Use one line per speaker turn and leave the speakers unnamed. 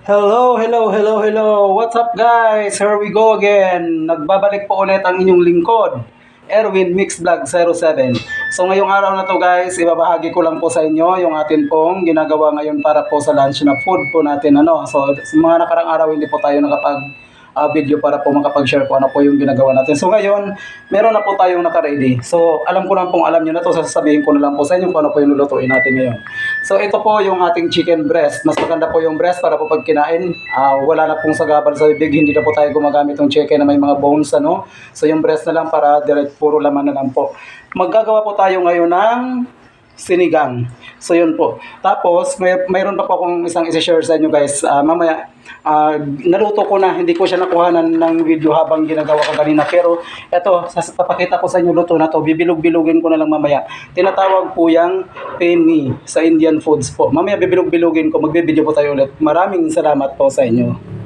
Hello, hello, hello, hello. What's up guys? Here we go again. Nagbabalik po ulit ang inyong lingkod, Erwin Mix Vlog 07. So ngayong araw na to guys, ibabahagi ko lang po sa inyo yung atin pong ginagawa ngayon para po sa lunch na food po natin. So sa mga nakarang araw hindi po tayo nakapag video para po makapag-share po ano po yung ginagawa natin. So ngayon, meron na po tayong naka-ready. So alam ko lang pong alam nyo na to, sasabihin ko na lang po sa inyo kung ano po yung lulutuin natin ngayon. So ito po yung ating chicken breast. Mas maganda po yung breast para po pag kinain, wala na pong sagabal sa bibig, hindi na po tayo gumagamit ng chicken na may mga bones ano. So yung breast na lang para direct puro laman na lang po. Maggagawa po tayo ngayon ng sinigang. So yun po. Tapos mayroon pa po akong isang i-share sa inyo guys. Mamaya naluto ko na, hindi ko siya nakuhanan ng video habang ginagawa ko kanina. Pero eto, papakita ko sa inyo luto na to. Bibilog-bilugin ko na lang mamaya. Tinatawag po yang penny sa Indian foods po. Mamaya bibilog-bilugin ko, magbe-video po tayo ulit. Maraming salamat po sa inyo.